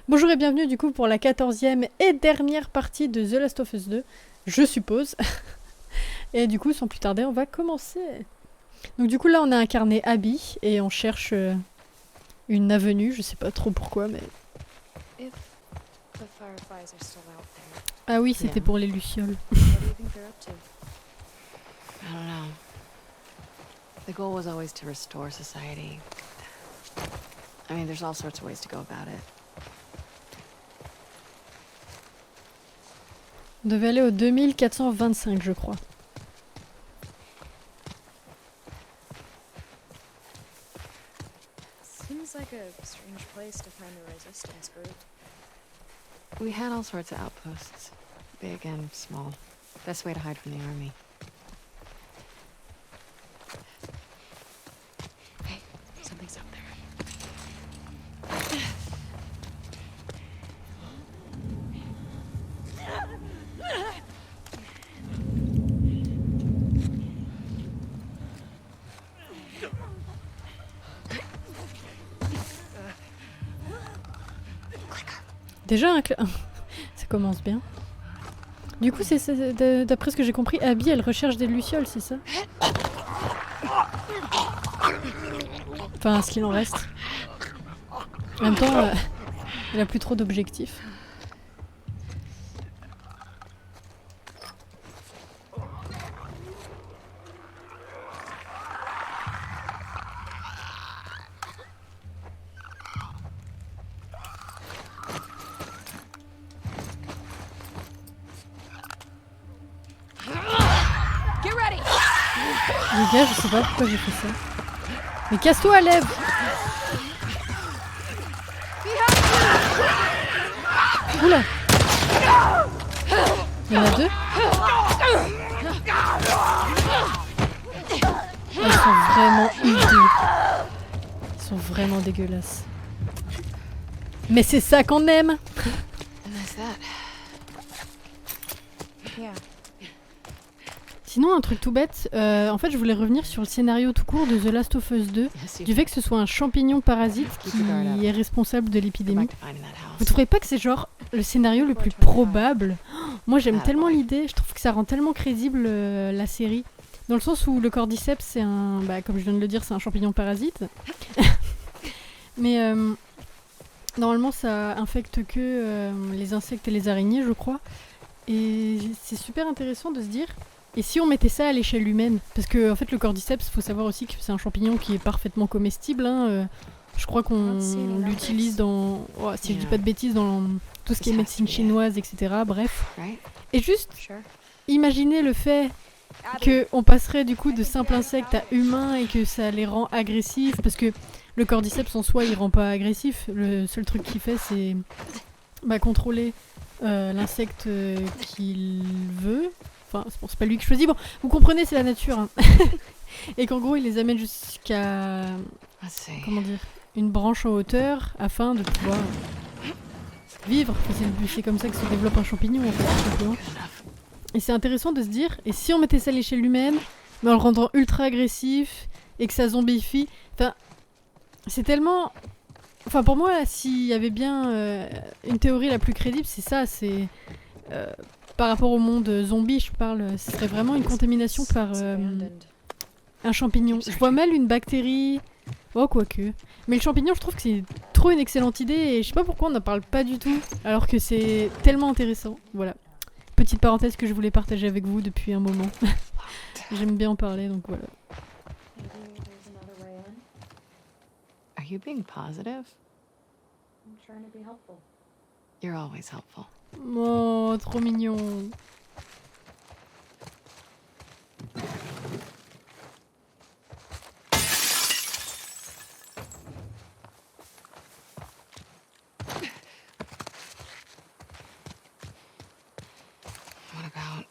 Bonjour et bienvenue du coup pour la 14e et dernière partie de The Last of Us 2, je suppose. Et du coup, sans plus tarder, on va commencer. Donc du coup là, on a incarné Abby et on cherche une avenue, je sais pas trop pourquoi, mais... If the fireflies are still out there, Ah oui, c'était Yeah. pour les lucioles. what do you think they're up to? I don't know. The goal was always to restore society. I mean, there's all sorts of ways to go about it. On devait aller au 2425, je crois. Seems like a strange place to find a resistance group. We had all sorts of outposts. Big and small. Best way to hide from the army. Hey, something's up there. Déjà, ça commence bien. Du coup, d'après ce que j'ai compris, Abby, elle recherche des lucioles, c'est ça? Enfin, ce qu'il en reste. En même temps, elle a plus trop d'objectifs. Get ready! Les gars, je sais pas pourquoi j'ai fait ça. Mais casse-toi, lève! Oula! Il y en a deux? Ils sont vraiment hideux. Ils sont vraiment dégueulasses. Mais c'est ça qu'on aime! And that's that. Yeah. Sinon, un truc tout bête, en fait, je voulais revenir sur le scénario tout court de The Last of Us 2, Yes, you du fait que ce soit un champignon parasite qui est responsable de go l'épidémie. back to finding that house. Vous trouvez pas que c'est genre le scénario le plus probable? Moi j'aime tellement l'idée, je trouve que ça rend tellement crédible la série. Dans le sens où le cordyceps c'est un, bah, comme je viens de le dire, c'est un champignon parasite. Mais normalement ça infecte que les insectes et les araignées je crois. Et c'est super intéressant de se dire, et si on mettait ça à l'échelle humaine? Parce que en fait le cordyceps, faut savoir aussi que c'est un champignon qui est parfaitement comestible, hein, je crois qu'on l'utilise dans, oh, si je dis pas de bêtises, dans tout ce qui est médecine chinoise, etc. Bref. Right? Et juste, Sure. imaginez le fait qu'on passerait du coup de simples insectes à humains et que ça les rend agressifs, parce que le cordyceps en soi il rend pas agressif, le seul truc qu'il fait c'est contrôler l'insecte qu'il veut. Enfin, c'est pas lui qui choisit, bon, vous comprenez, c'est la nature. Hein. Et qu'en gros il les amène jusqu'à, Let's see. comment dire, une branche en hauteur afin de pouvoir vivre. C'est comme ça que se développe un champignon en fait, tout simplement. Good enough. Et c'est intéressant de se dire, et si on mettait ça à l'échelle humaine, mais en le rendant ultra agressif et que ça zombifie, enfin, c'est tellement... Enfin pour moi, s'il y avait bien une théorie la plus crédible, c'est ça, c'est... par rapport au monde zombie, je parle, ce serait vraiment une contamination par It's abandoned. un champignon. Je vois mal une bactérie... Oh, quoique. Mais le champignon, je trouve que c'est trop une excellente idée et je sais pas pourquoi on n'en parle pas du tout, alors que c'est tellement intéressant. Voilà. Petite parenthèse que je voulais partager avec vous depuis un moment. J'aime bien en parler, donc voilà. Maybe there's another way in. Are you being positive? I'm trying to be helpful. You're always helpful. Oh, trop mignon. What about...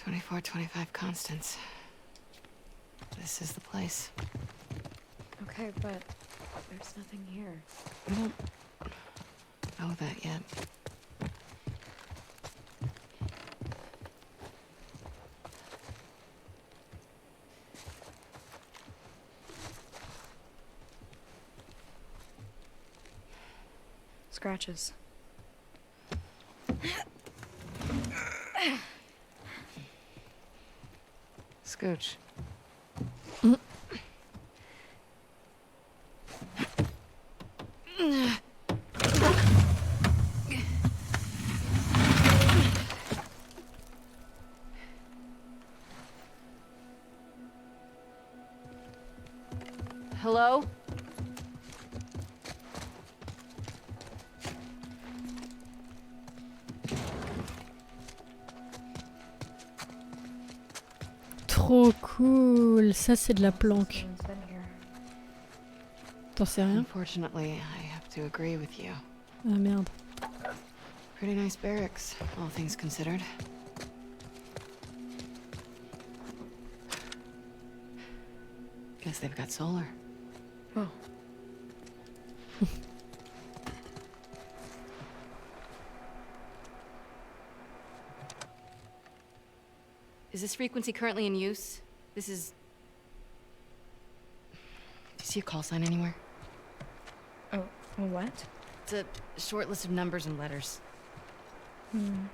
24, 25 Constance. This is the place. Okay, but there's nothing here. We don't know that yet. Scratches. Scooch. Hello? Trop cool. Ça, c'est de la planque. Someone's been here. T'en sais rien? Unfortunately, I have to agree with you. Ah merde. Pretty nice barracks, all things considered. Guess they've got solar. Oh. Is this frequency currently in use? This is... Do you see a call sign anywhere? Oh, what? It's a short list of numbers and letters. Hmm.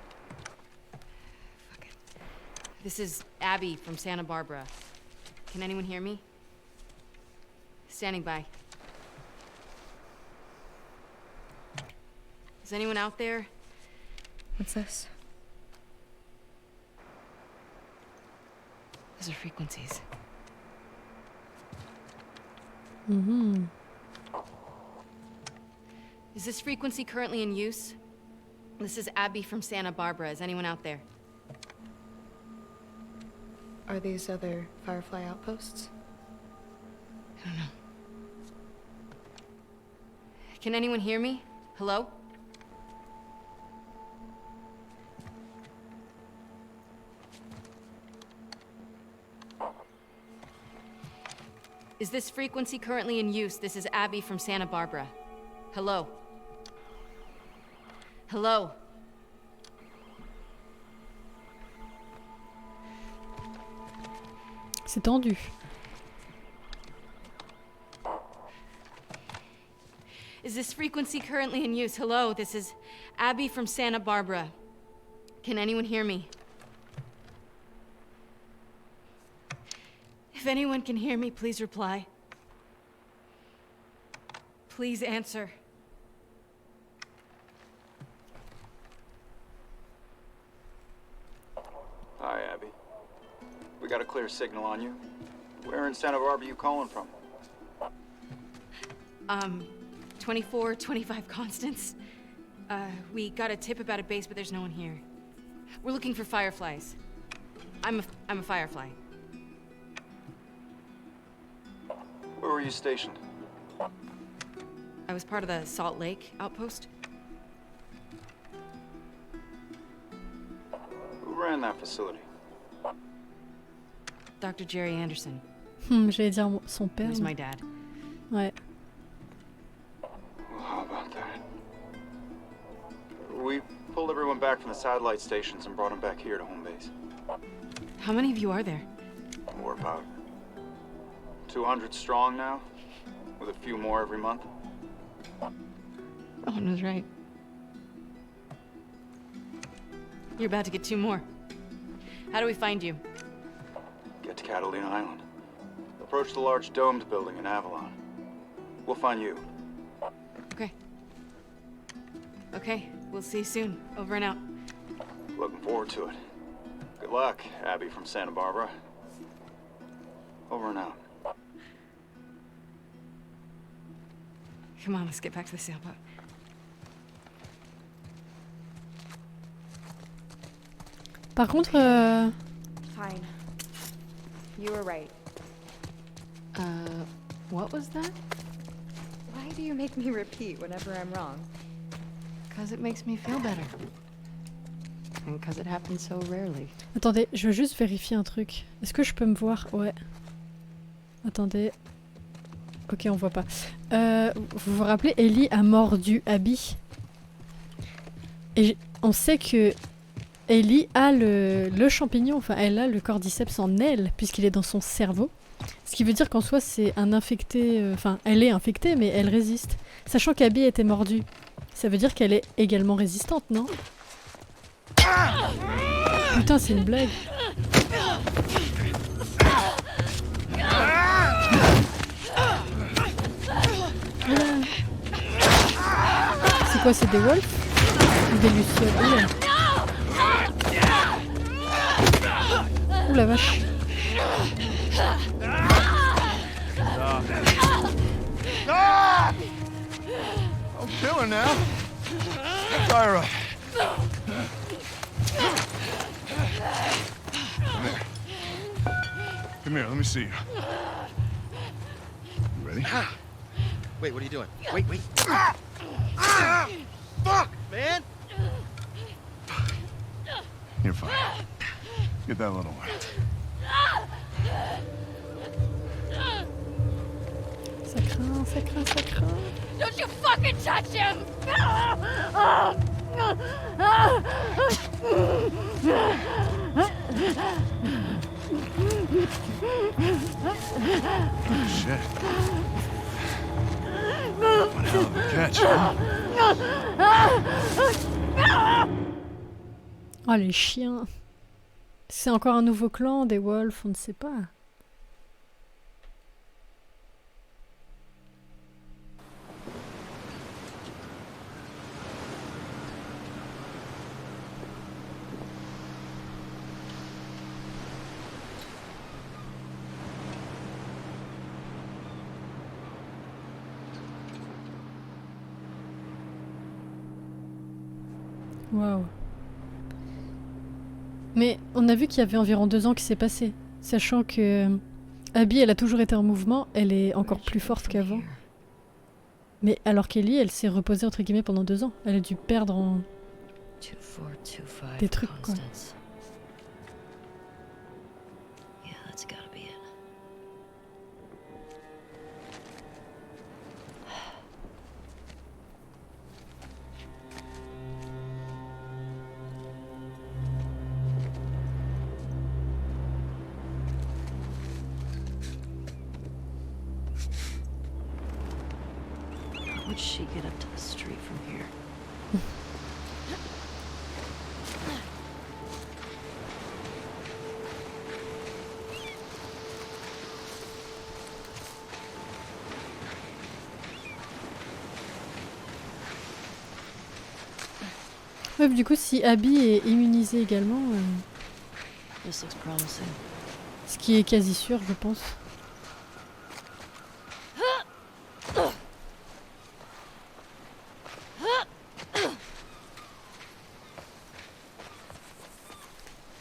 Fuck it. This is Abby from Santa Barbara. Can anyone hear me? Standing by. Is anyone out there? What's this? Those are frequencies. Mm-hmm. Is this frequency currently in use? This is Abby from Santa Barbara. Is anyone out there? Are these other Firefly outposts? I don't know. Can anyone hear me? Hello? Is this frequency currently in use? This is Abby from Santa Barbara. Hello? Hello? C'est tendu. Is this frequency currently in use? Hello, this is Abby from Santa Barbara. Can anyone hear me? If anyone can hear me, please reply. Please answer. Hi, Abby. We got a clear signal on you. Where in Santa Barbara you calling from? 24, 25 Constance. We got a tip about a base, but there's no one here. We're looking for fireflies. I'm a firefly. Where were you stationed? I was part of the Salt Lake outpost. Who ran that facility? Dr. Jerry Anderson. J'allais dire son père. Who's mais- my dad. Ouais. Well, how about that? We pulled everyone back from the satellite stations and brought them back here to home base. How many of you are there? We're about 200 strong now, with a few more every month. Owen was right. You're about to get 2 more. How do we find you? Get to Catalina Island. Approach the large domed building in Avalon. We'll find you. Okay. Okay, we'll see you soon. Over and out. Looking forward to it. Good luck, Abby from Santa Barbara. Over and out. Come on, let's get back to the sailboat. Par contre, Fine. You were right. What was that? Why do you make me repeat whenever I'm wrong? 'Cause it makes me feel better. And because it happens so rarely. Attendez, je veux juste vérifier un truc. Est-ce que je peux me voir? Ouais. Attendez. Ok, on voit pas. Vous vous rappelez, Ellie a mordu Abby. Et on sait que Ellie a le champignon, enfin elle a le cordyceps en elle, puisqu'il est dans son cerveau. Ce qui veut dire qu'en soi c'est un infecté, enfin elle est infectée mais elle résiste. Sachant qu'Abby a été mordue, ça veut dire qu'elle est également résistante, non? Putain, c'est une blague. C'est quoi, c'est des wolves? Ou des lucioles? Ouh la vache. Ah! I'm killing now. Fire up. Come here, let me see you. You ready? Wait, what are you doing? Wait. Fuck, man! You're fine. Get that little one. Ça craint, ça craint, ça craint. Don't you fucking touch him! Shit. One hell of a catch, huh? Oh les chiens. C'est encore un nouveau clan, des wolves, on ne sait pas. Waouh. Mais on a vu qu'il y avait environ 2 ans qui s'est passé. Sachant que Abby, elle a toujours été en mouvement, elle est encore plus forte qu'avant. Mais alors qu'Ellie, elle s'est reposée entre guillemets pendant 2 ans. Elle a dû perdre en... des trucs quoi. Yeah, that's gotta be it. How would she get up to the street from here? Ouais, du coup, si Abby est immunisée également, This looks promising. ce qui est quasi sûr, je pense.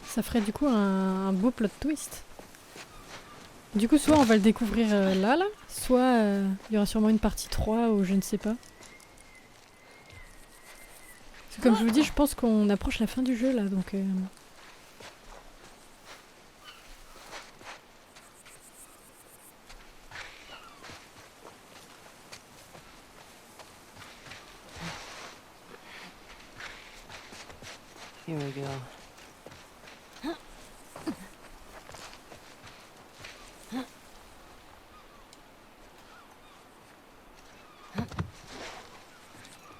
Ça ferait du coup un beau plot twist. Du coup, soit on va le découvrir là, soit il y aura sûrement une partie 3 ou je ne sais pas. Parce que comme je vous dis, je pense qu'on approche la fin du jeu là, donc... Here we go.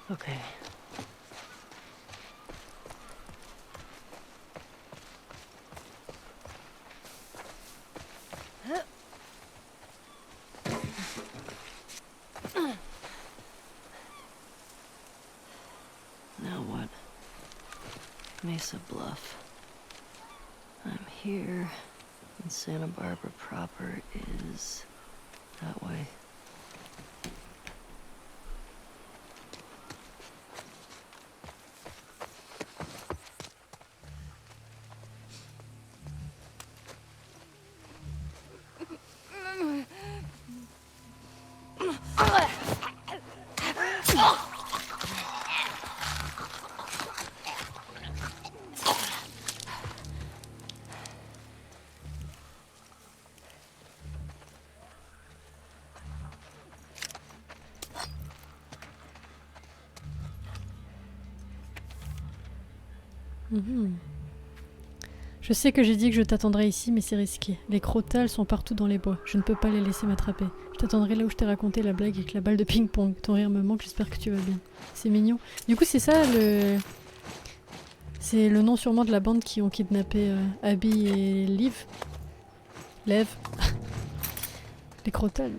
Okay. Now what? Mesa Bluff. I'm here, and Santa Barbara proper is that way. Mhm. Je sais que j'ai dit que je t'attendrais ici, mais c'est risqué. Les crotales sont partout dans les bois. Je ne peux pas les laisser m'attraper. Je t'attendrai là où je t'ai raconté la blague avec la balle de ping-pong. Ton rire me manque, j'espère que tu vas bien. C'est mignon. Du coup, c'est ça le... C'est le nom sûrement de la bande qui ont kidnappé Abby et Liv. Lev. Les crotales.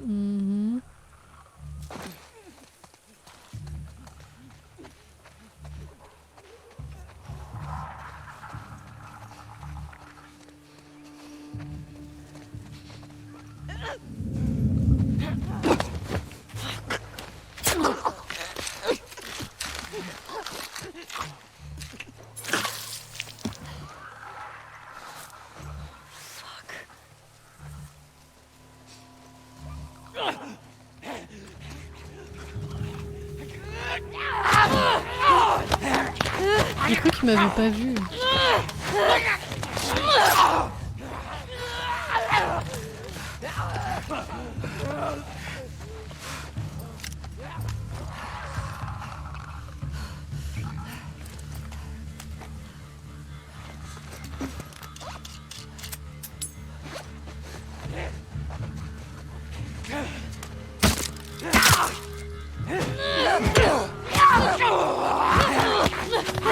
Mhm. J'ai cru qu'il m'avait pas vu.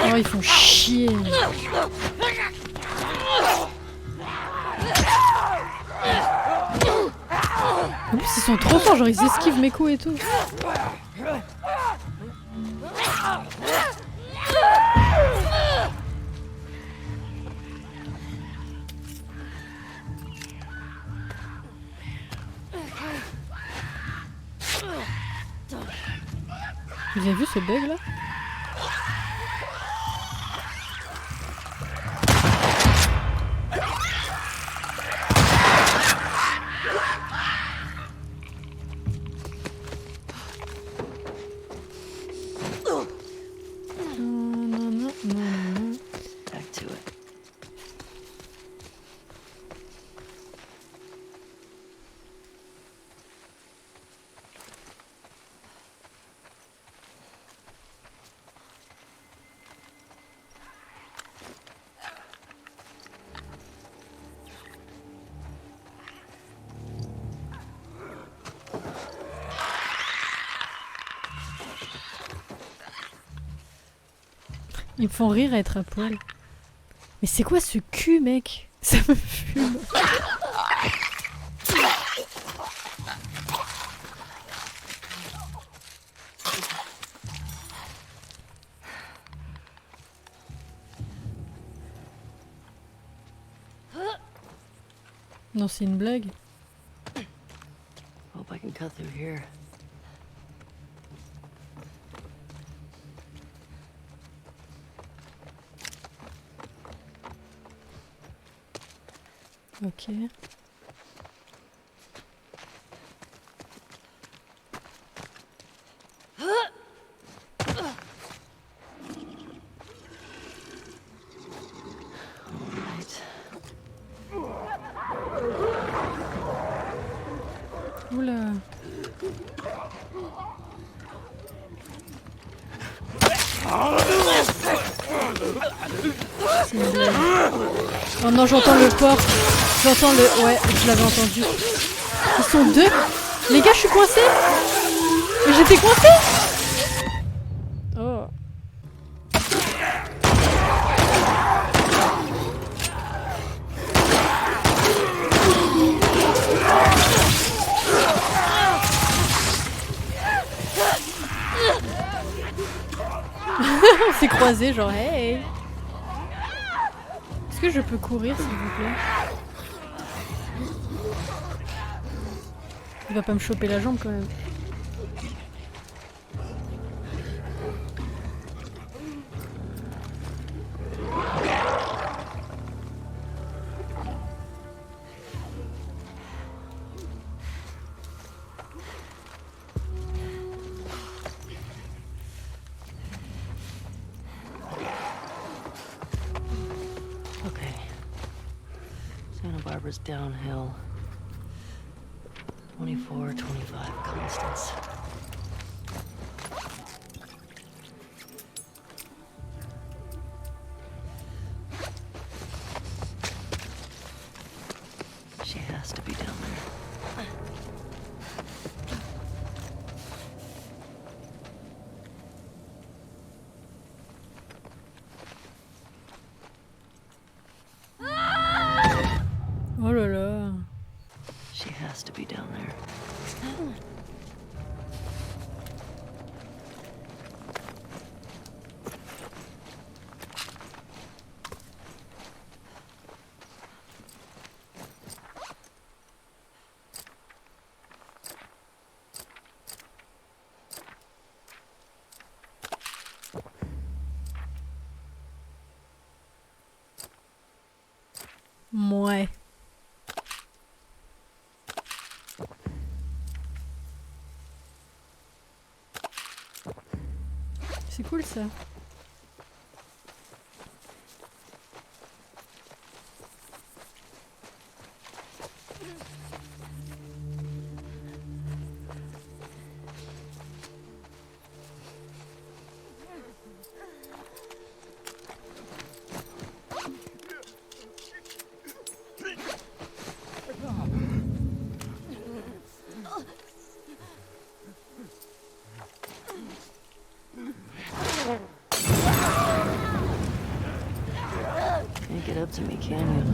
Oh, ils font chier. En plus, ils sont trop forts, genre ils esquivent mes coups et tout. Vous avez vu ce bug là? Ils me font rire à être à poil. Mais c'est quoi ce cul, mec? Ça me fume. Non, c'est une blague. Hope I can cut through here. Ok. Oula. C'est une blague. Oh non, j'entends le porc. J'entends le... Ouais, je l'avais entendu. Ils sont deux. Les gars, je suis coincée. Mais j'étais coincée. Oh. On s'est croisés, genre hey. Est-ce que je peux courir, s'il vous plaît? Il va pas me choper la jambe quand même. Barbara's downhill. 24, 25 constants. She has to be down there. Oh là là. She has to be down there. Mouais. C'est cool ça. Can't get up to me, can you?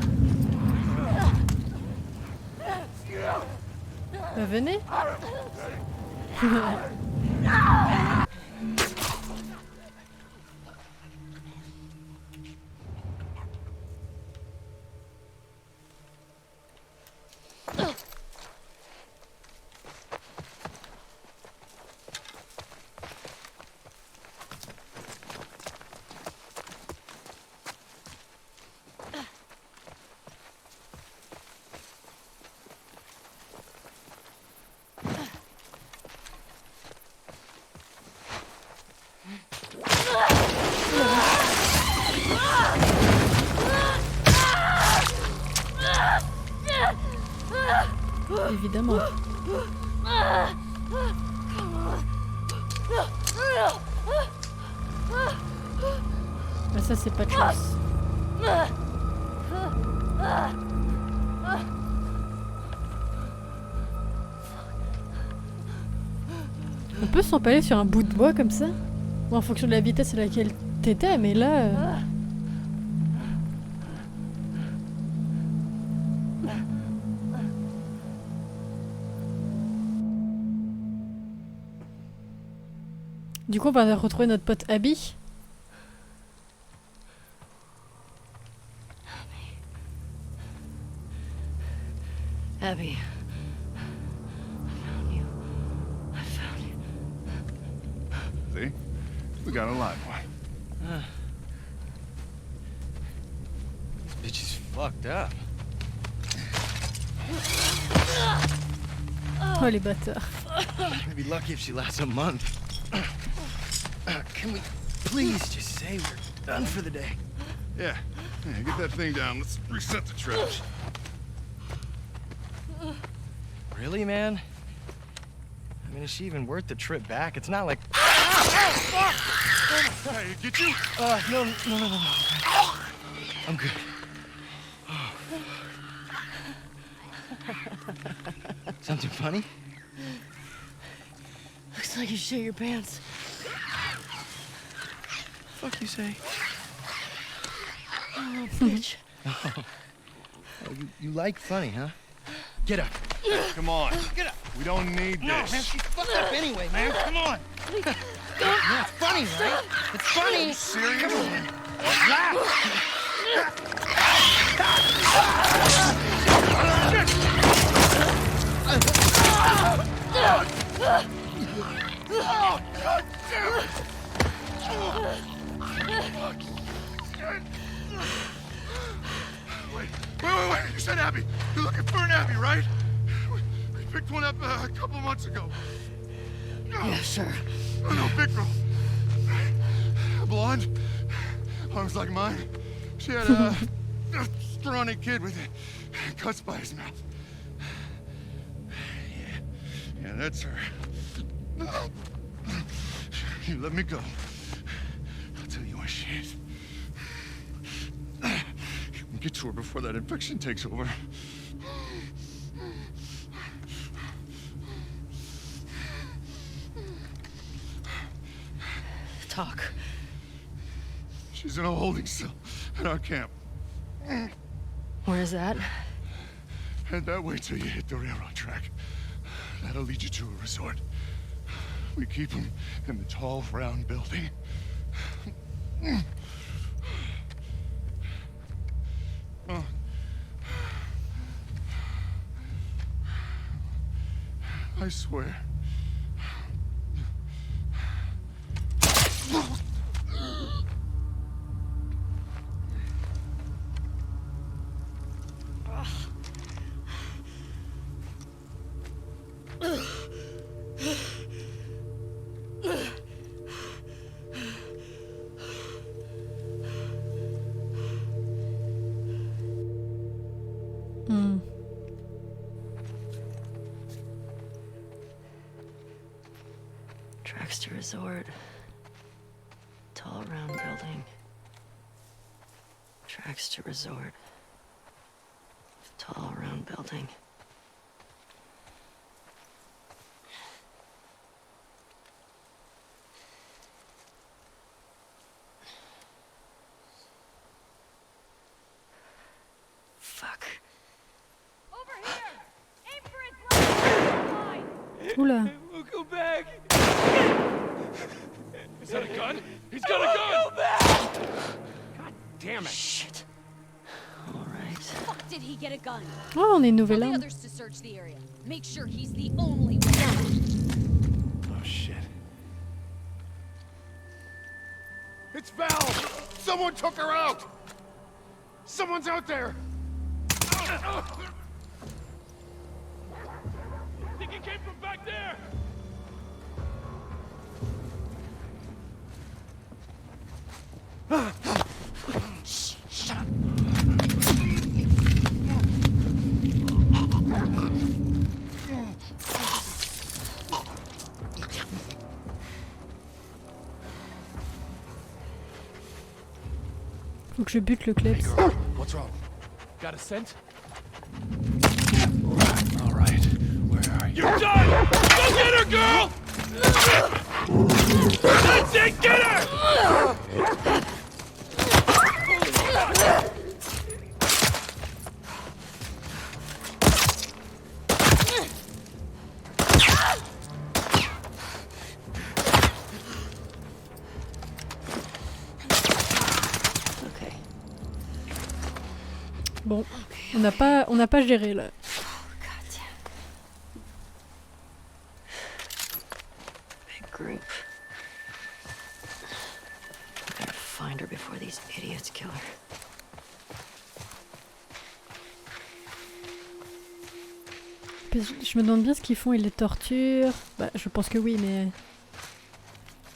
Bah venez. Évidemment. Bah ça c'est pas de chance. On peut s'empaler sur un bout de bois comme ça? Ou en fonction de la vitesse à laquelle t'étais, mais là... Du coup, on va retrouver notre pote Abby. Abby. I found you. See? We got a live one. This bitch is fucked up. Oh les bâtards. We'd be lucky if she lasts a month. Can we please just say we're done for the day? Yeah. Yeah, get that thing down. Let's reset the traps. Really, man? I mean, is she even worth the trip back? It's not like... Hey, get you? No. I'm good. Something funny? Looks like you shit your pants. Fuck you say? Oh, bitch. Oh, you like funny, huh? Get up. Come on. Get up. We don't need No, this. man, she's fucked up anyway, man. Come on. Yeah, it's funny, right? It's funny. Serious? Come on. Laugh. Oh, God damn it! Wait. You said Abby. You're looking for an Abby, right? We picked one up a couple months ago. Yeah, sure. Oh, no, big girl. Blonde. Arms like mine. She had scrawny kid with cuts by his mouth. Yeah, that's her. You let me go. I'll tell you why she is. We'll get to her before that infection takes over. Talk. She's in a holding cell at our camp. Where is that? Head that way till you hit the railroad track. That'll lead you to a resort. We keep them in the tall, round building. Oh. I swear. Traxter Resort. Tall round building. Traxter Resort. Tall round building. Fuck. Over here! Aim for its line! Oula. We'll go back. Is that a gun? He's got a gun! Go back! God damn it. Shit. All right. Fuck did he get a gun? Oh, on est une Tell nouvelle the arme. others to search the area. Make sure he's the only one. Oh shit. It's Val! Someone took her out! Someone's out there! Think he came from back there! Shut up. Faut que je bute le klebs. What's wrong? Got a scent? All right. Where are you? You're done! Go get her, girl! That's it! Get her! Okay. Bon, on n'a pas géré là. God damn. Big group. I gotta find her before these idiots kill her. Je me demande bien ce qu'ils font, ils les torturent. Bah, je pense que oui, mais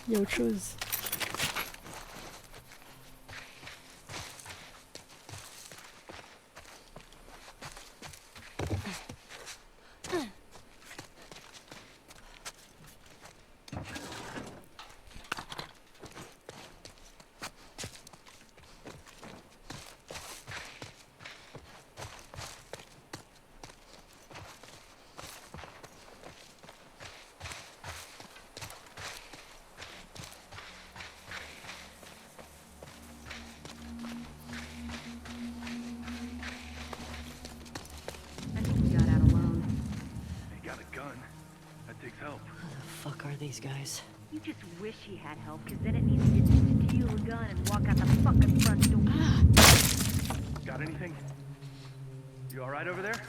il y a autre chose. Fuck are these guys? You just wish he had help, because then it means he didn't steal a gun and walk out the fucking front door. Got anything? You all right over there?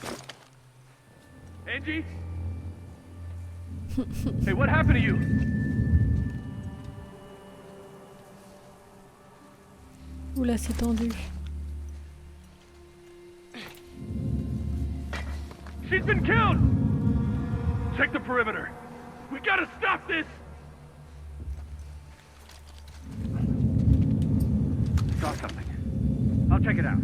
Angie? Hey, what happened to you? Oula, c'est tendu. She's been killed! Check the perimeter. We gotta stop this! Saw something. I'll check it out.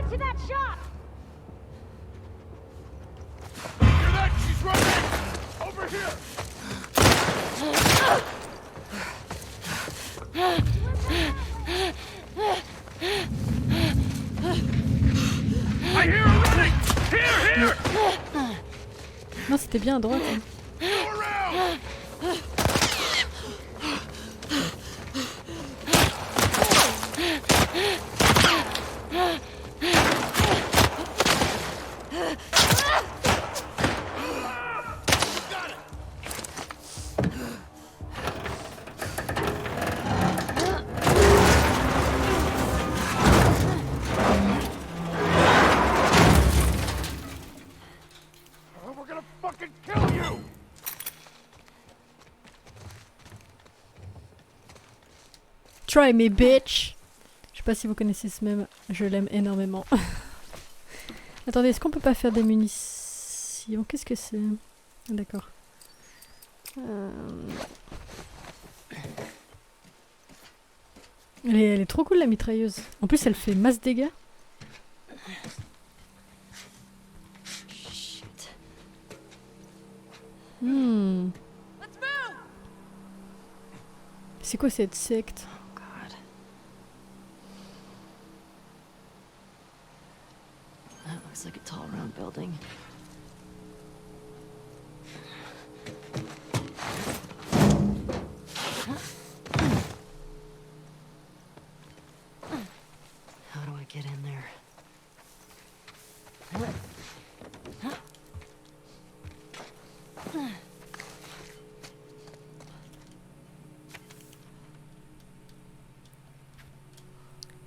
to that shop! Hear that? She's running! Over here! I hear her running! Here! Non, c'était bien à droite. Hein. Go around! We're gonna fucking kill you! Try me, bitch! Je sais pas si vous connaissez ce mème, je l'aime énormément. Attendez, est-ce qu'on peut pas faire des munitions? Qu'est-ce que c'est? D'accord. Elle est trop cool la mitrailleuse. En plus, elle fait masse dégâts. Shit. C'est quoi cette secte? Oh God. That looks like a tall round building. How do I get in there?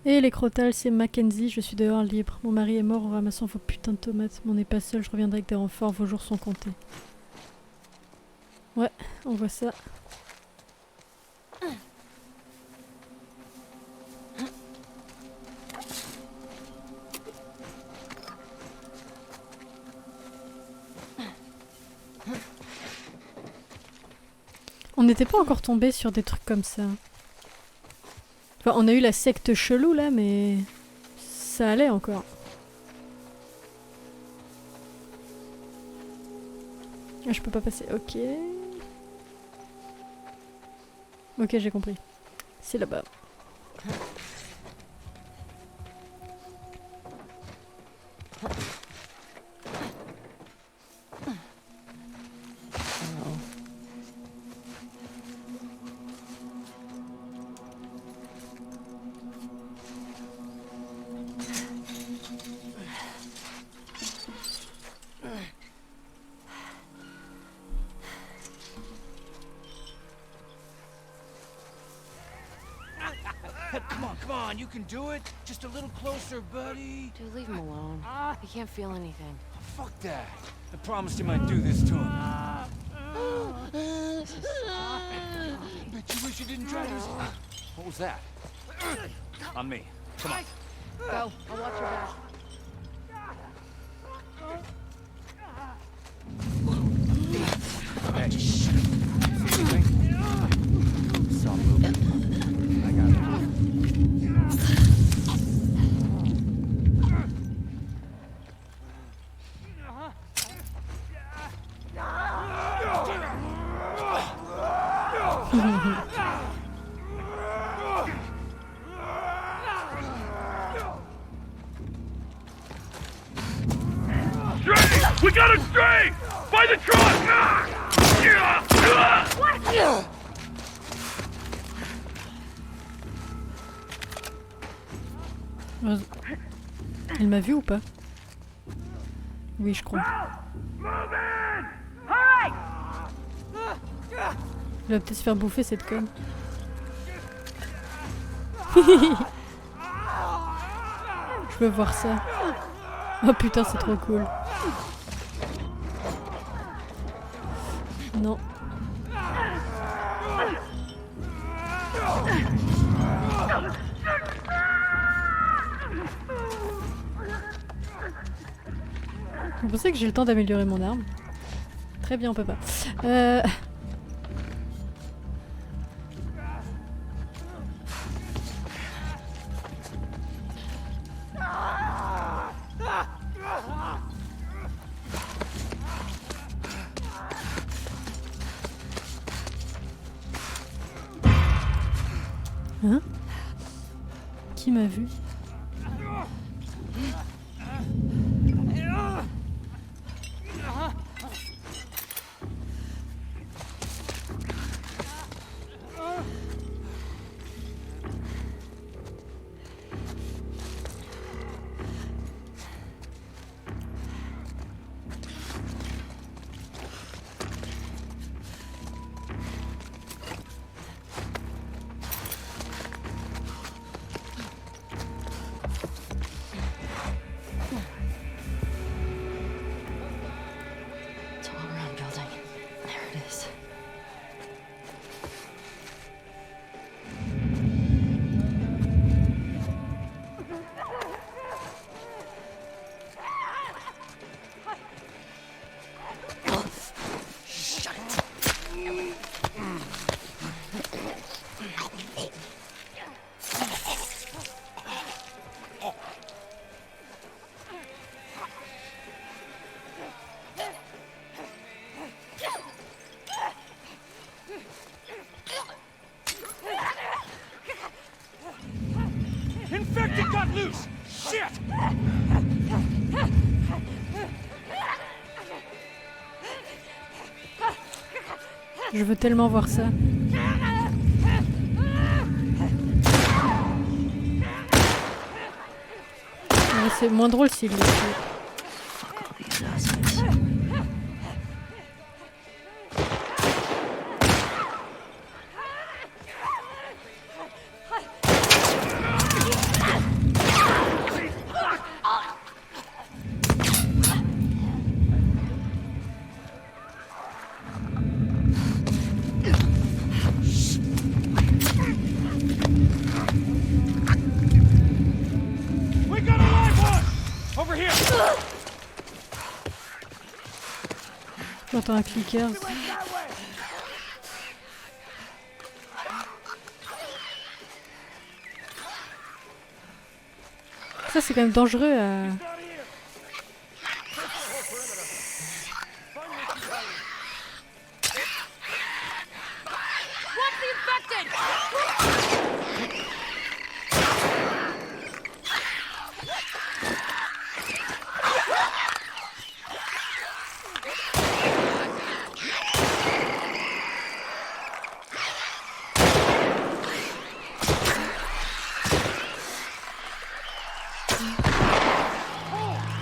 Et les crotales, c'est Mackenzie, je suis dehors libre. Mon mari est mort en ramassant vos putains de tomates. Mais on n'est pas seul, je reviendrai avec des renforts, vos jours sont comptés. Ouais, on voit ça. On n'était pas encore tombé sur des trucs comme ça. Enfin, on a eu la secte chelou là, mais ça allait encore. Ah, je peux pas passer. Ok. Ok, j'ai compris. C'est là-bas. Come on, you can do it. Just a little closer, buddy. Dude, leave him alone. He can't feel anything. Fuck that. I promised him I'd do this to him. Bet you wish you didn't try this. What was that? On me. Come on. Go. I'll watch your back. Hey. See anything? Saw movement. I got it. We got a stray! By the truck! Elle m'a vu ou pas? Oui, je crois. Elle va peut-être se faire bouffer cette conne. Je veux voir ça. Oh putain, c'est trop cool. Non. Vous pensez que j'ai le temps d'améliorer mon arme? Très bien, on peut pas. Hein? Qui m'a vu? Tall round building. There it is. Infected got loose! Shit! Je veux tellement voir ça. Ouais, c'est moins drôle s'il le fait. Fuck all these assholes. We got a live one! Over here! J'entends un clicker. Ça c'est quand même dangereux à...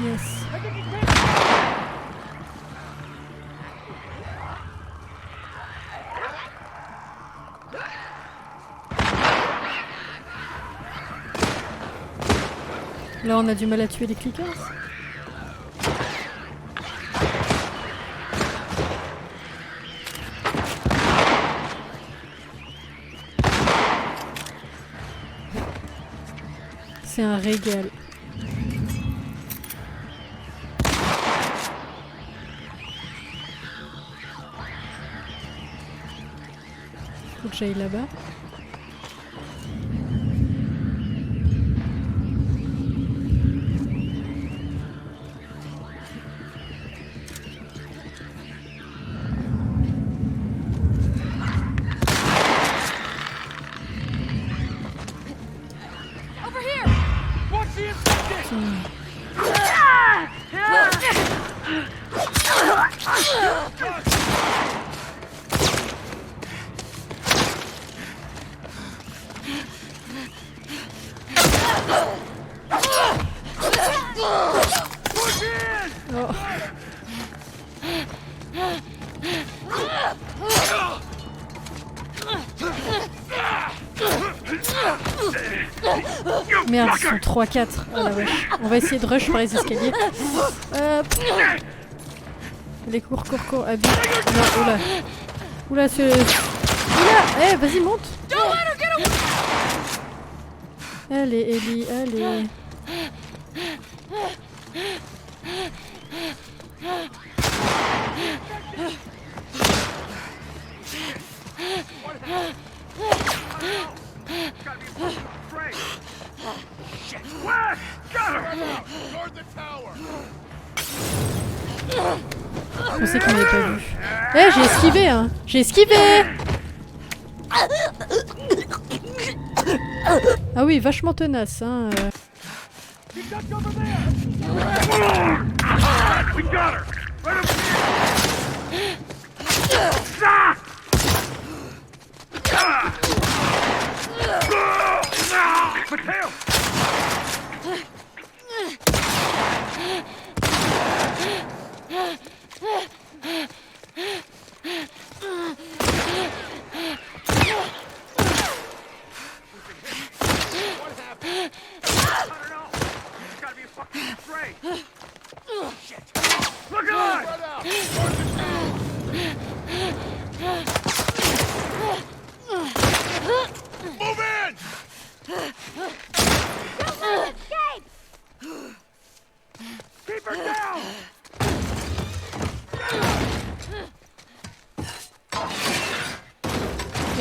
Yes. Là on a du mal à tuer les clickers. C'est un régal. Faut que j'aille là-bas. Over here! Watch the infected! Push in! Oh. Merde, ils sont 3-4. Ah la wesh. On va essayer de rush par les escaliers. Allez, cours. Abby. Non, oula. Oula, ce... Oula. Vas-y, monte. Allez, Ellie, allez. Je pensais qu'il m'avait pas vu. J'ai esquivé, hein. J'ai esquivé. Ah oui, vachement tenace, hein.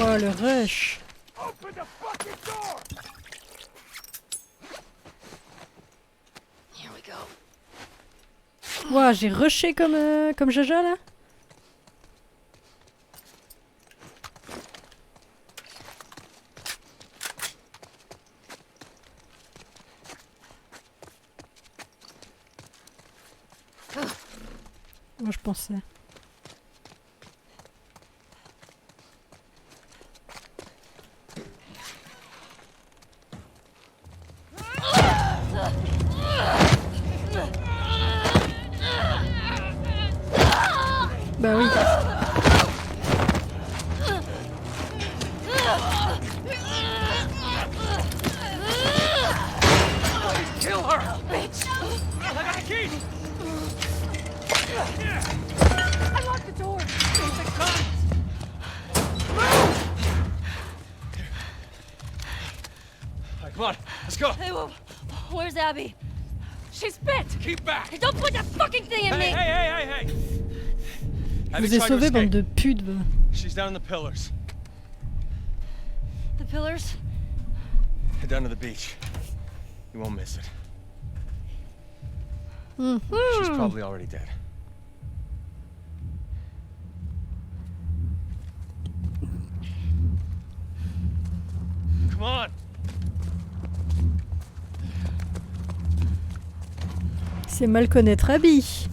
Oh, le rush. Here we go. Ouah, j'ai rushé comme Jaja là. Moi je pensais. Bah oui. Kill her! Bitch! I got the key! I locked the door. Alright, come on, let's go! Hey, where's Abby? She's bit. Keep back! Hey, don't put that fucking thing in me. Hey! Je vous ai sauvé, bande de putes. Va. She's down in the pillars. The pillars? Head down to the beach. You won't miss it. She's probably already dead. Come on! C'est mal connaître Abby.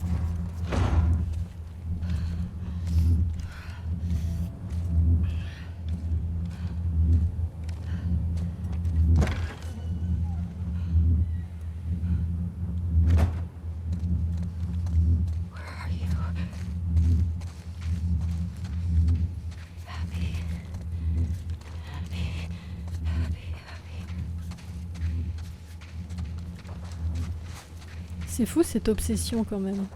C'est fou cette obsession quand même.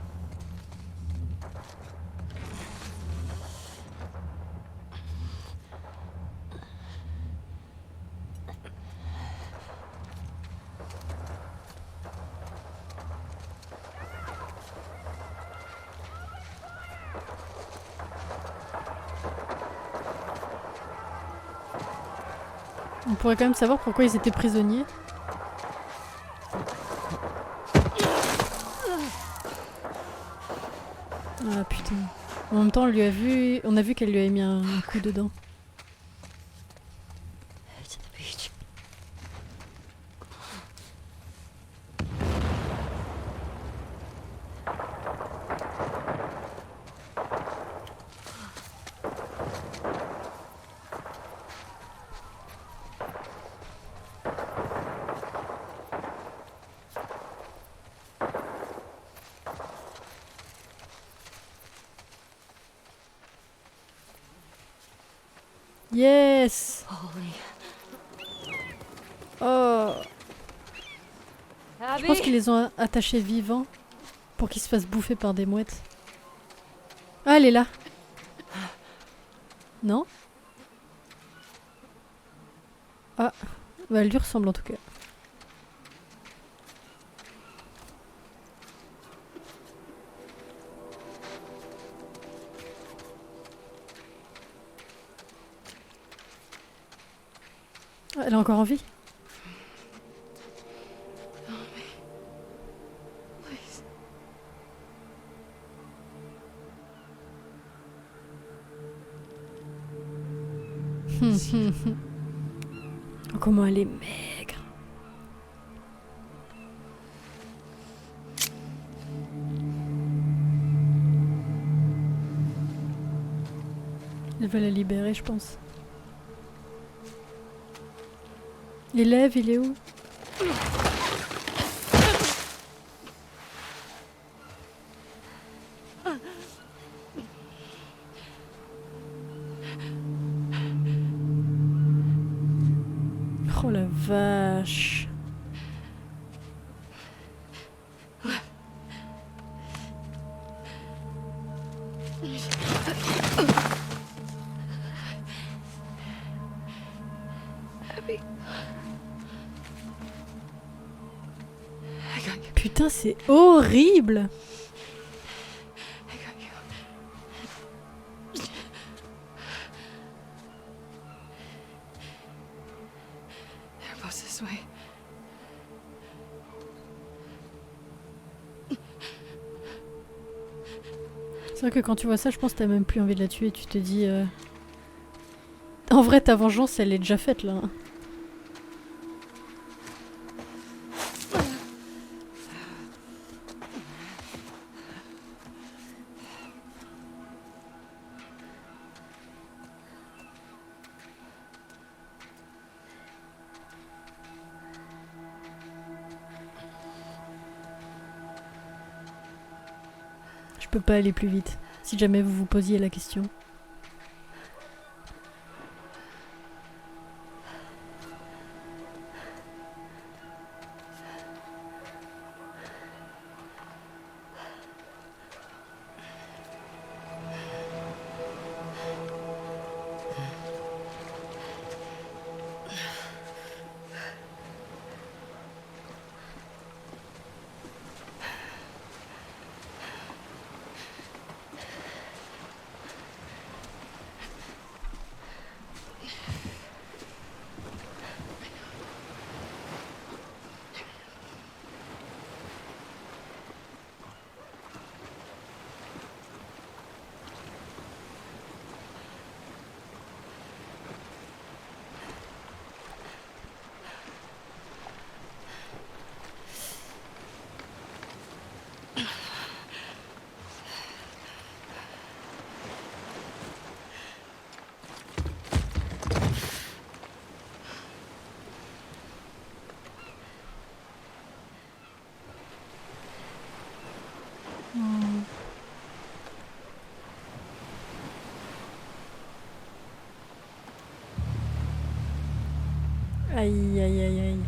On pourrait quand même savoir pourquoi ils étaient prisonniers. Ah putain. En même temps, on a vu qu'elle lui avait mis un coup dedans. Head to the beach. Yes. Holy. Oh. Je Abby? pense qu'ils les ont attachés vivants pour qu'ils se fassent bouffer par des mouettes. Ah, elle est là. Non? Ah, bah, elle lui ressemble en tout cas. Ah, elle est encore en vie? comment elle est maigre. Elle va la libérer, je pense. L'élève, il est où? Oh la vache. Putain, c'est horrible. C'est vrai que quand tu vois ça, je pense que t'as même plus envie de la tuer. Tu te dis... En vrai, ta vengeance, elle est déjà faite, là. Je peux pas aller plus vite, si jamais vous vous posiez la question. Aïe aïe aïe aïe.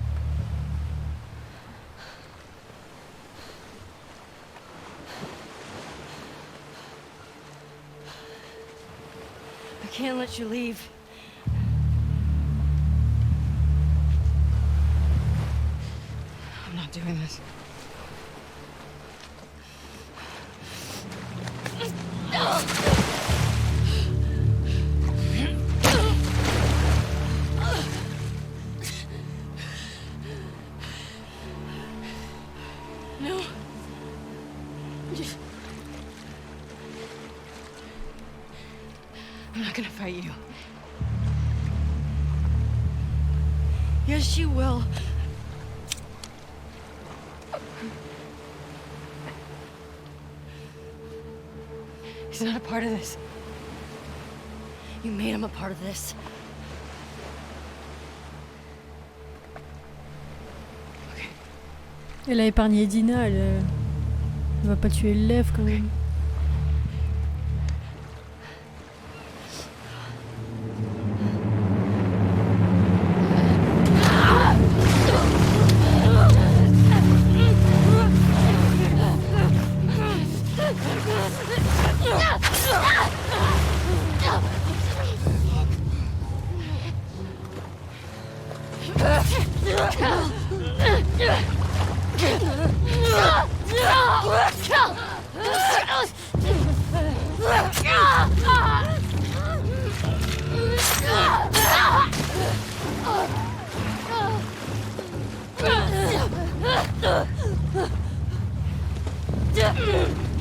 I can't let you leave. I'm not doing this. I'm not gonna fight you. Yes, you will. He's not a part of this. You made him a part of this. Elle a épargné Dina, elle va pas tuer l'élève quand même.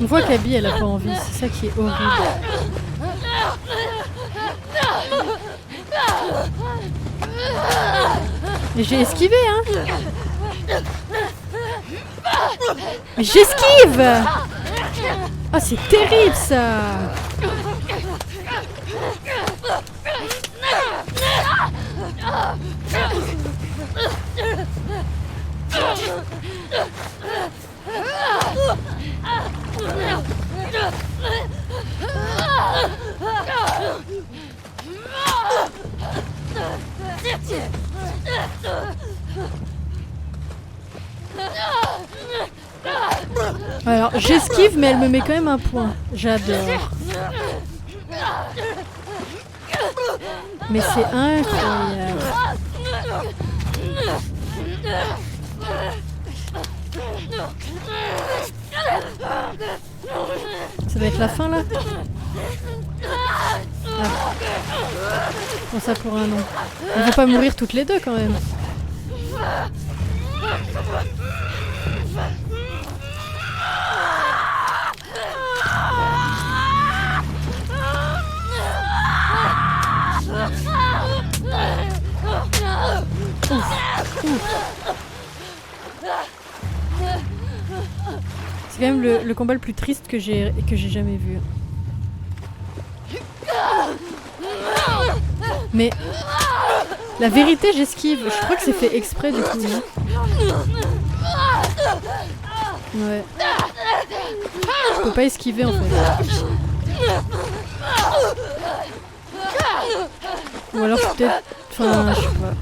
On voit qu'Abby elle a pas envie, c'est ça qui est horrible. Mais j'ai esquivé, hein. Mais j'esquive. Ah, c'est terrible, ça. Alors, j'esquive, mais elle me met quand même un point. J'adore. Mais c'est incroyable. Ça va être la fin, là? Ah. Bon, ça pour un nom. On va pas mourir toutes les deux, quand même. C'est quand même le combat le plus triste que j'ai jamais vu. Mais la vérité, j'esquive. Je crois que c'est fait exprès du coup. Non ouais. Je peux pas esquiver en fait. Ou alors c'est peut-être... Enfin, je sais pas.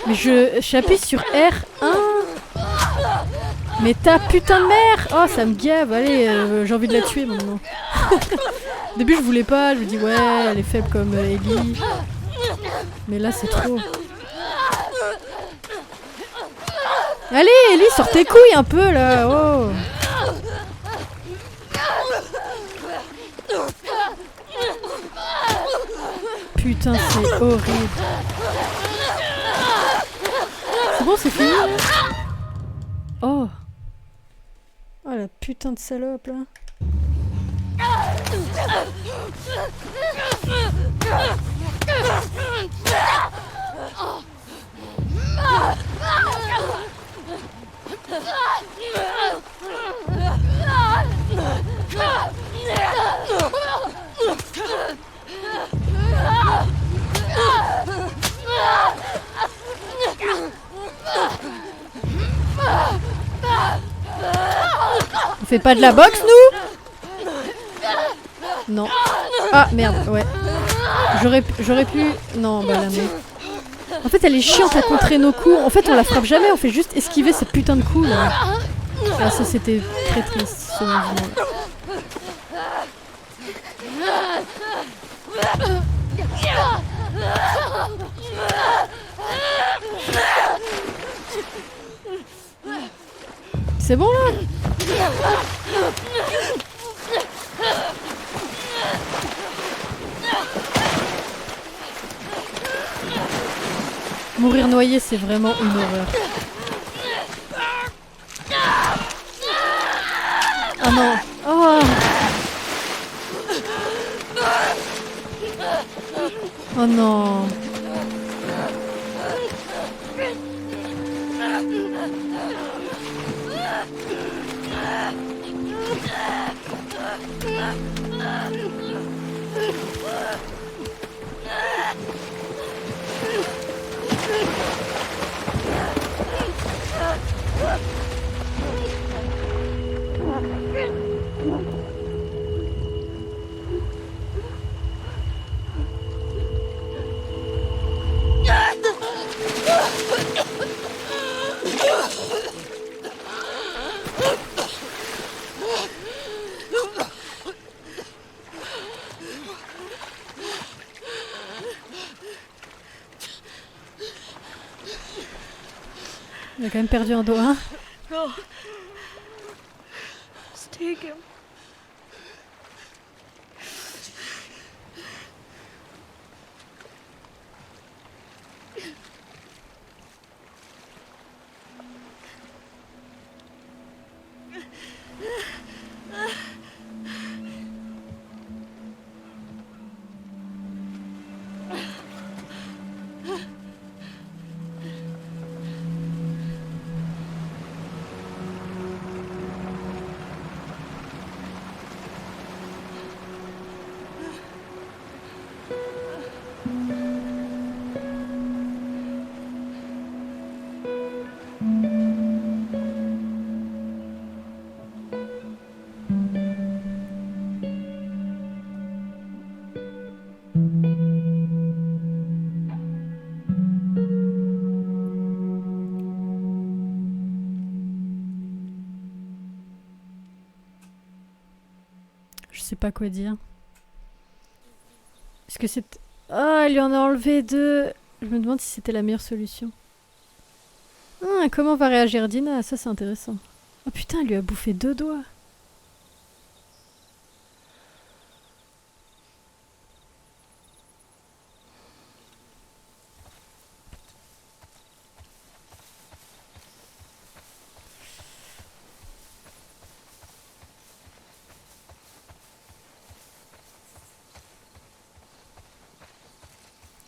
Mais j'appuie sur R1. Mais ta putain de mère! Oh, ça me gave. Allez, j'ai envie de la tuer maintenant. Au début, je voulais pas. Je me dis, ouais, elle est faible comme Ellie. Mais là, c'est trop. Allez, Ellie, sors tes couilles un peu, là. Oh. Putain, c'est horrible. C'est bon, c'est fini, là? Oh. Oh, la putain de salope, là. On fait pas de la boxe, nous? Non. Ah, merde, ouais. J'aurais pu... Non, bah là, mais... En fait, elle est chiante à contrer nos coups. En fait, on la frappe jamais, on fait juste esquiver ces putains de coups, là. Ah, ça, c'était très triste, ce mouvement. C'est bon, là? Mourir noyé, c'est vraiment une horreur. Oh non. Oh. Oh non. Il a quand même perdu un doigt. Go. Just take him. sais pas quoi dire. Est-ce que c'est... Ah, elle lui en a enlevé 2. Je me demande si c'était la meilleure solution. Ah, comment va réagir Dina? Ça, c'est intéressant. Oh putain, elle lui a bouffé 2 doigts.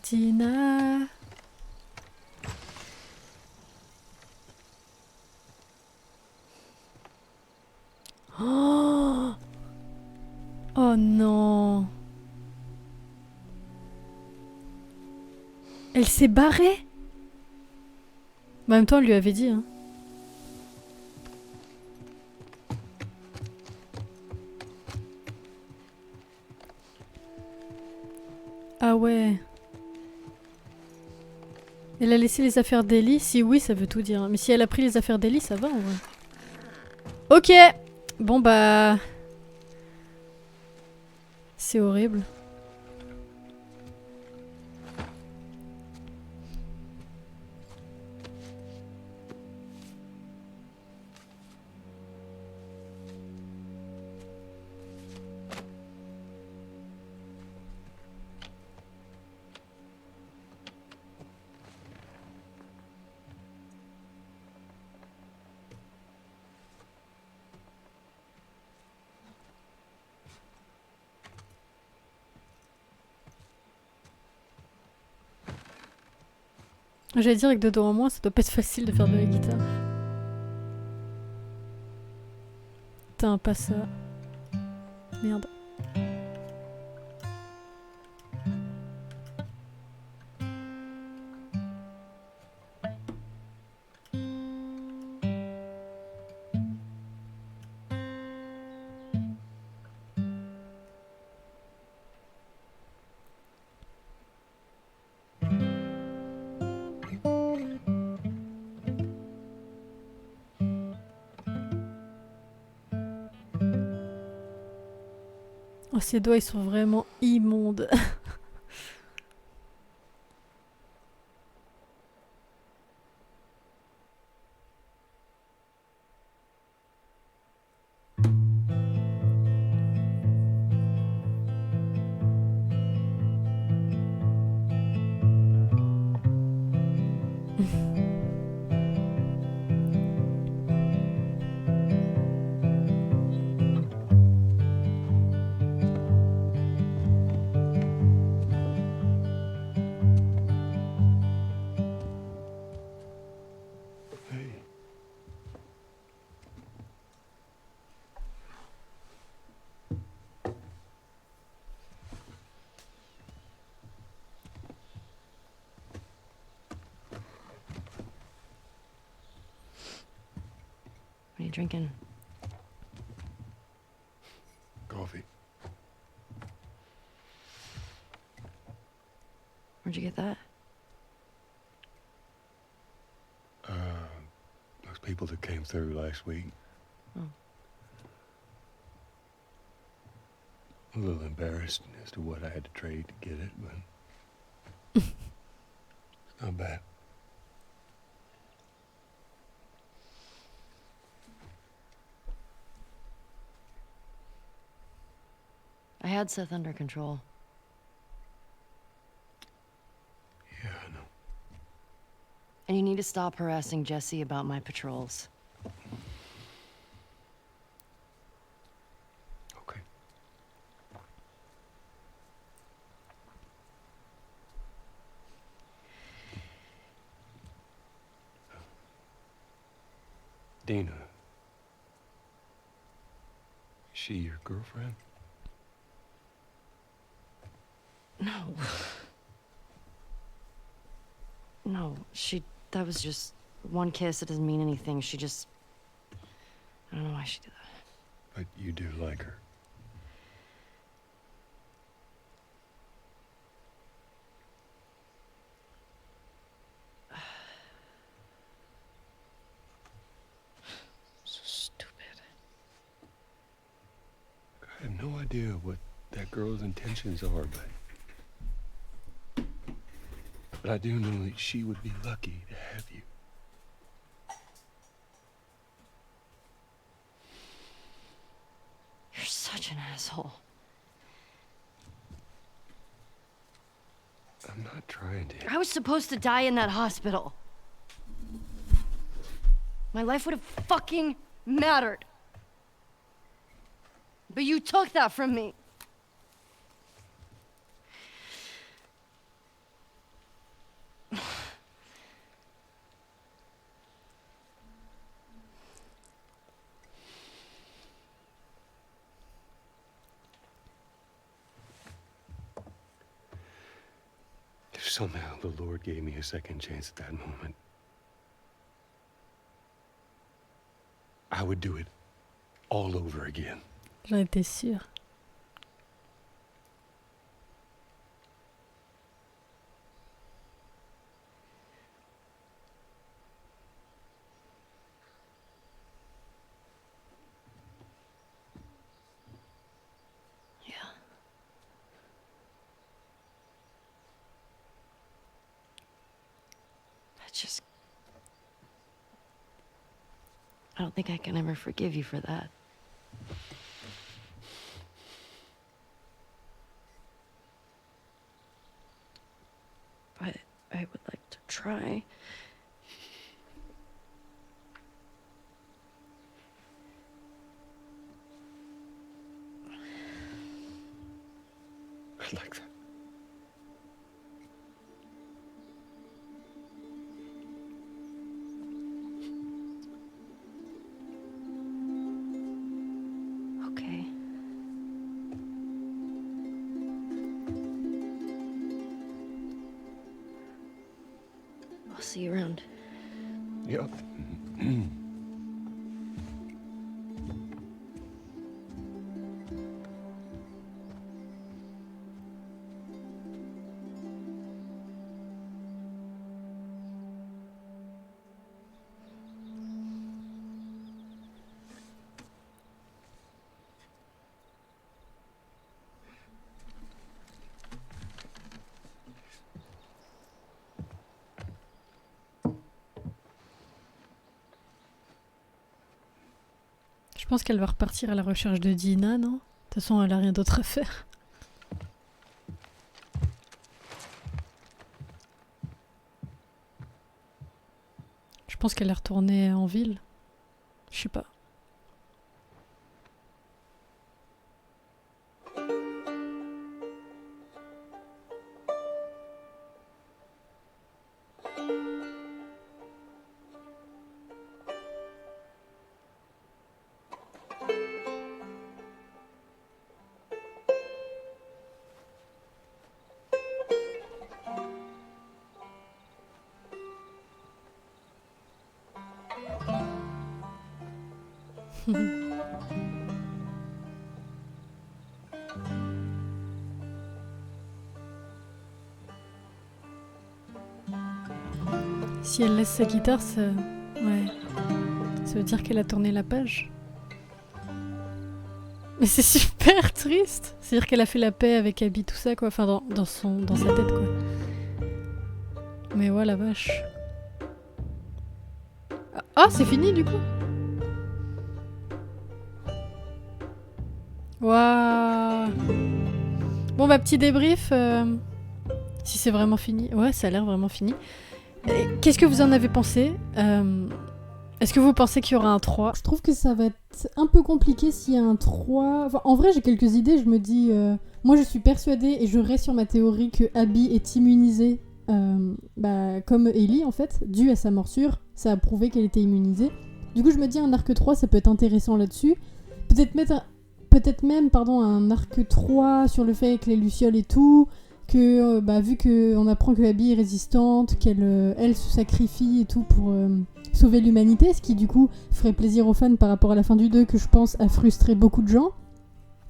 Dina. Oh, oh non. Elle s'est barrée. En même temps, elle lui avait dit. Hein. Ah ouais. Elle a laissé les affaires d'Ellie? Si oui, ça veut tout dire. Mais si elle a pris les affaires d'Ellie, ça va en vrai. Ok. Bon bah... C'est horrible. J'allais dire avec 2 doigts en moins, ça doit pas être facile de faire de la guitare. Putain, pas ça. Merde. Oh, ses doigts, ils sont vraiment immondes. What are you drinking? Coffee. Where'd you get that? Those people that came through last week. Oh. A little embarrassed as to what I had to trade to get it, but it's not bad. I had Seth under control. Yeah, I know. And you need to stop harassing Jesse about my patrols. Okay. Dina. Is she your girlfriend? No. No, that was just one kiss. It doesn't mean anything. She just... I don't know why she did that. But you do like her. So stupid. I have no idea idea what that girl's intentions are, but I do know that she would be lucky to have you. You're such an asshole. I'm not trying to. I was supposed to die in that hospital. My life would have fucking mattered. But you took that from me. If somehow the Lord gave me a second chance at that moment, I would do it all over again. J'en étais sûre. I don't think I can ever forgive you for that. But I would like to try. I'd like that. Okay. I'll see you around. Yep. Je pense qu'elle va repartir à la recherche de Dina, non? De toute façon, elle a rien d'autre à faire. Je pense qu'elle est retournée en ville. Je sais pas. Si elle laisse sa guitare, ça... Ouais. Ça veut dire qu'elle a tourné la page. Mais c'est super triste. C'est-à-dire qu'elle a fait la paix avec Abby, tout ça, quoi. Enfin, dans sa tête, quoi. Mais ouais, la vache. Ah, c'est fini, du coup. Waouh. Bon, bah, petit débrief. Si c'est vraiment fini. Ouais, ça a l'air vraiment fini. Qu'est-ce que vous en avez pensé? Est-ce que vous pensez qu'il y aura un 3? Je trouve que ça va être un peu compliqué s'il y a un 3. Enfin, en vrai, j'ai quelques idées. Je me dis... Moi, je suis persuadée et je reste sur ma théorie que Abby est immunisée comme Ellie, en fait. Dû à sa morsure. Ça a prouvé qu'elle était immunisée. Du coup, je me dis un arc 3, ça peut être intéressant là-dessus. Peut-être même un arc 3 sur le fait avec les lucioles et tout... que vu qu'on apprend que Abby est résistante, qu'elle elle se sacrifie et tout pour sauver l'humanité, ce qui du coup ferait plaisir aux fans par rapport à la fin du 2, que je pense a frustré beaucoup de gens,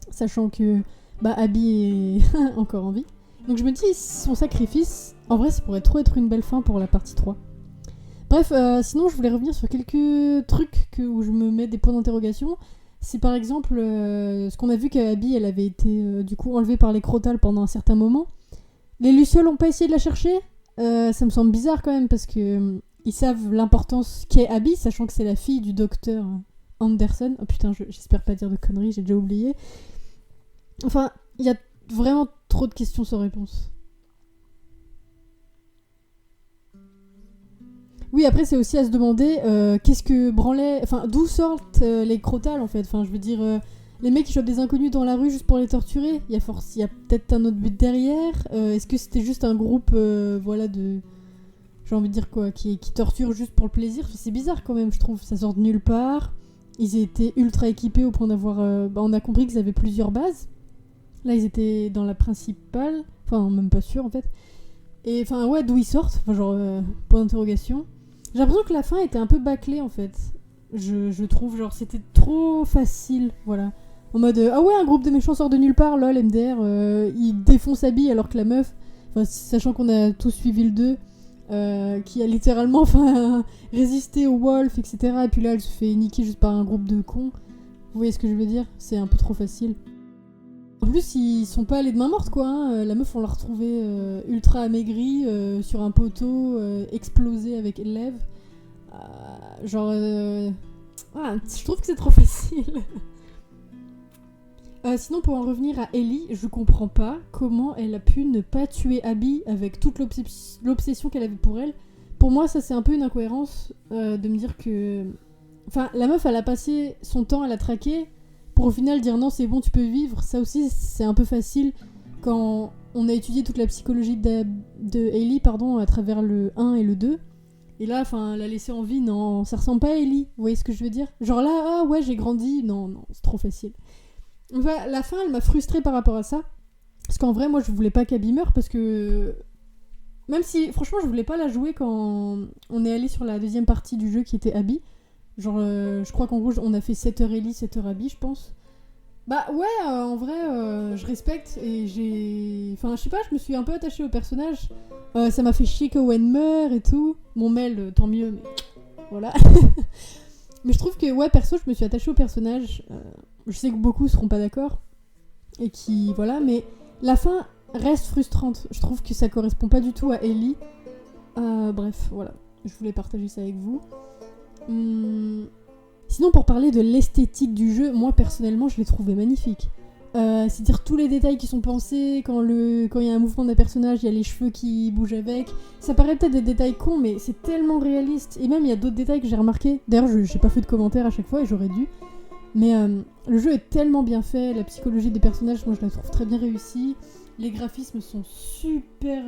sachant que Abby est encore en vie. Donc je me dis, son sacrifice, en vrai ça pourrait trop être une belle fin pour la partie 3. Bref, sinon je voulais revenir sur quelques trucs où je me mets des points d'interrogation. c'est par exemple ce qu'on a vu qu'Abby, elle avait été du coup enlevée par les Crotales pendant un certain moment. Les Lucioles ont pas essayé de la chercher. Ça me semble bizarre quand même parce que ils savent l'importance qu'est Abby, sachant que c'est la fille du docteur Anderson. Oh putain, j'espère pas dire de conneries, j'ai déjà oublié. Enfin, il y a vraiment trop de questions sans réponse. Oui, après, c'est aussi à se demander qu'est-ce que branlait. Enfin, d'où sortent les Crotales en fait. Enfin, je veux dire, les mecs qui chopent des inconnus dans la rue juste pour les torturer. Il y a peut-être un autre but derrière. Est-ce que c'était juste un groupe, voilà, de. J'ai envie de dire quoi, qui torture juste pour le plaisir. Enfin, c'est bizarre quand même, je trouve. Ça sort de nulle part. Ils étaient ultra équipés au point d'avoir. On a compris qu'ils avaient plusieurs bases. Là, ils étaient dans la principale. Enfin, même pas sûr en fait. Et enfin, ouais, d'où ils sortent. Enfin, genre, point d'interrogation. J'ai l'impression que la fin était un peu bâclée en fait. Je trouve, genre, c'était trop facile, voilà. En mode, ah ouais, un groupe de méchants sort de nulle part, lol, MDR, il défonce Abby alors que la meuf, sachant qu'on a tous suivi le 2, qui a littéralement résisté au Wolf, etc. Et puis là, elle se fait niquer juste par un groupe de cons. Vous voyez ce que je veux dire? C'est un peu trop facile. En plus, ils sont pas allés de main morte, quoi. Hein. La meuf, on l'a retrouvée ultra amaigrie, sur un poteau, explosé avec lèvres. Genre... je trouve que c'est trop facile. Sinon, pour en revenir à Ellie, je comprends pas comment elle a pu ne pas tuer Abby avec toute l'obsession qu'elle avait pour elle. Pour moi, ça, c'est un peu une incohérence de me dire que... Enfin, la meuf, elle a passé son temps à la traquer... Pour au final dire non, c'est bon, tu peux vivre. Ça aussi, c'est un peu facile quand on a étudié toute la psychologie de Ellie, à travers le 1 et le 2. Et là, la laisser en vie, non, ça ressemble pas à Ellie. Vous voyez ce que je veux dire? Genre là, ah ouais, j'ai grandi. Non, c'est trop facile. Enfin, la fin, elle m'a frustrée par rapport à ça. Parce qu'en vrai, moi, je voulais pas qu'Abby meure parce que... Même si, franchement, je voulais pas la jouer quand on est allé sur la deuxième partie du jeu qui était Abby. Genre, je crois qu'en gros, on a fait 7h Ellie, 7h Abby, je pense. Bah ouais, en vrai, je respecte et j'ai... Enfin, je sais pas, je me suis un peu attachée au personnage. Ça m'a fait chier que Owen meure et tout. Mon Mel, tant mieux, mais voilà. Mais je trouve que, ouais, perso, je me suis attachée au personnage. Je sais que beaucoup seront pas d'accord. Et qui... Voilà, mais la fin reste frustrante. Je trouve que ça correspond pas du tout à Ellie. Bref, voilà. Je voulais partager ça avec vous. Sinon, pour parler de l'esthétique du jeu, moi personnellement je l'ai trouvé magnifique. C'est-à-dire tous les détails qui sont pensés, quand il y a un mouvement d'un personnage, il y a les cheveux qui bougent avec. Ça paraît peut-être des détails cons, mais c'est tellement réaliste. Et même il y a d'autres détails que j'ai remarqués. D'ailleurs, j'ai pas fait de commentaires à chaque fois et j'aurais dû. Mais le jeu est tellement bien fait, la psychologie des personnages, moi je la trouve très bien réussie. Les graphismes sont super...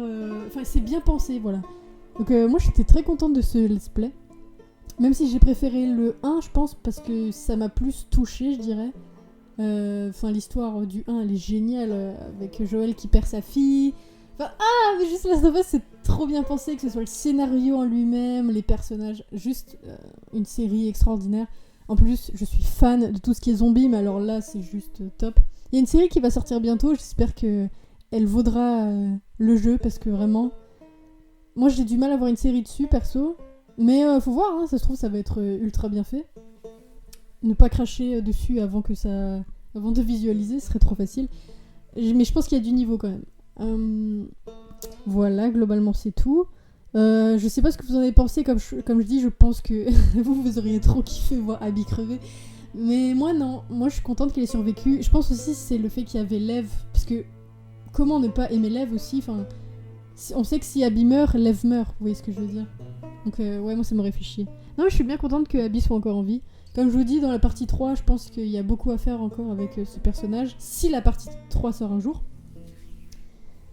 Enfin, c'est bien pensé, voilà. Donc moi j'étais très contente de ce let's play. Même si j'ai préféré le 1, je pense, parce que ça m'a plus touchée, je dirais. L'histoire du 1, elle est géniale, avec Joël qui perd sa fille. Mais juste Last of Us, c'est trop bien pensé, que ce soit le scénario en lui-même, les personnages, juste une série extraordinaire. En plus, je suis fan de tout ce qui est zombie, mais alors là, c'est juste top. Il y a une série qui va sortir bientôt, j'espère que elle vaudra le jeu, parce que vraiment... Moi, j'ai du mal à voir une série dessus, perso. Mais faut voir, hein, ça se trouve ça va être ultra bien fait. Ne pas cracher dessus avant de visualiser, ce serait trop facile. Mais je pense qu'il y a du niveau quand même. Voilà, globalement c'est tout. Je sais pas ce que vous en avez pensé, comme je dis, je pense que vous auriez trop kiffé voir Abby crever. Mais moi non, moi je suis contente qu'elle ait survécu. Je pense aussi c'est le fait qu'il y avait Lev, parce que comment ne pas aimer Lev aussi, on sait que si Abby meurt, Lev meurt, vous voyez ce que je veux dire. Donc ouais, moi ça m'aurait fait chier. Non, je suis bien contente que Abby soit encore en vie. Comme je vous dis, dans la partie 3, je pense qu'il y a beaucoup à faire encore avec ce personnage, si la partie 3 sort un jour.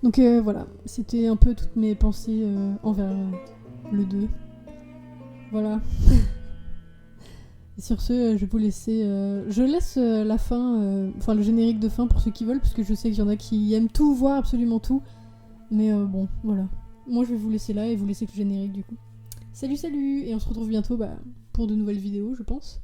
Donc voilà, c'était un peu toutes mes pensées envers le 2. Voilà. Et sur ce, je vais vous laisser... je laisse la fin, le générique de fin pour ceux qui veulent, parce que je sais qu'il y en a qui aiment tout voir, absolument tout. Mais bon, voilà. Moi je vais vous laisser là et vous laisser que le générique du coup. Salut, et on se retrouve bientôt pour de nouvelles vidéos, je pense.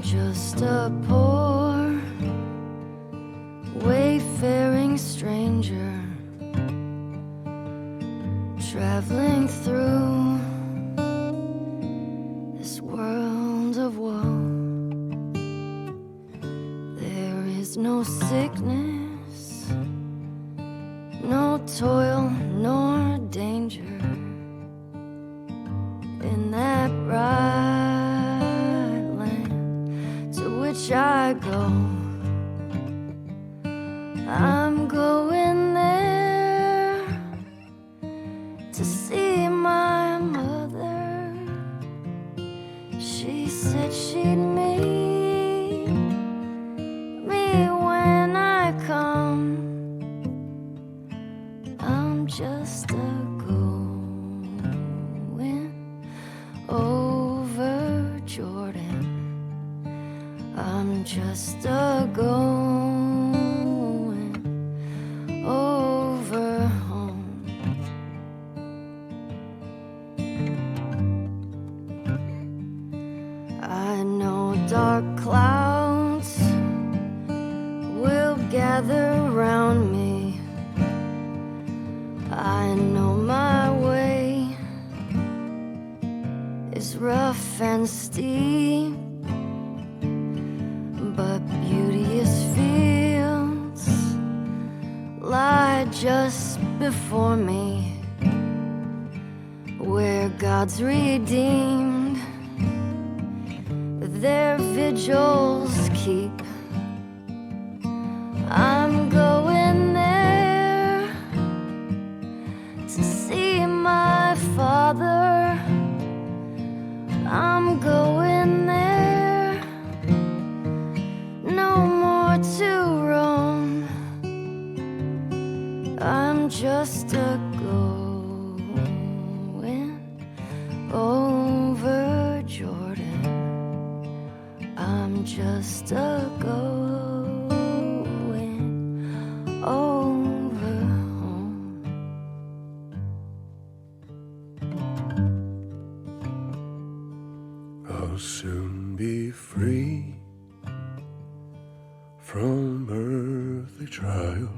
Just a poor wayfaring stranger traveling through this world of woe. There is no sickness, no toil nor danger in that bright I go. I'm going there to see my mother. She said she'd meet me when I come. I'm just a going over Jordan. I'm just a going over home. I know dark clouds will gather around me. I know my way is rough and steep, but beauteous fields lie just before me, where God's redeemed their vigils keep. I'm going there to see my Father. I'm going there, no more to roam. I'm just a going over Jordan. I'm just a going over home. I'll soon be free from earthly trial.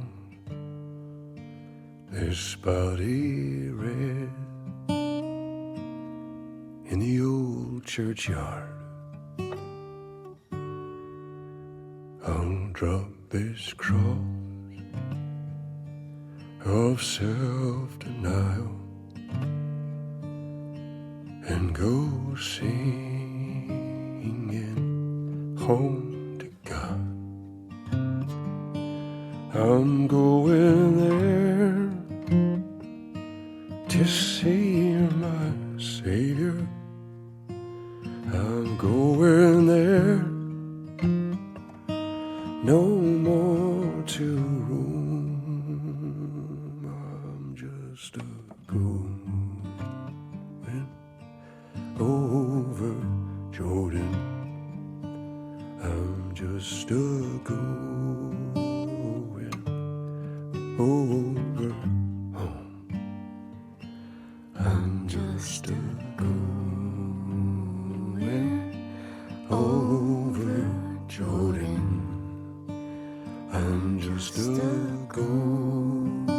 This body red in the old churchyard. I'll drop this cross of self-denial and go singing home to God. I'm going there to see my Savior. I'm going there, no more to roam. I'm just a going over Jordan. just a going over home. I'm just a going over Jordan. I'm just a going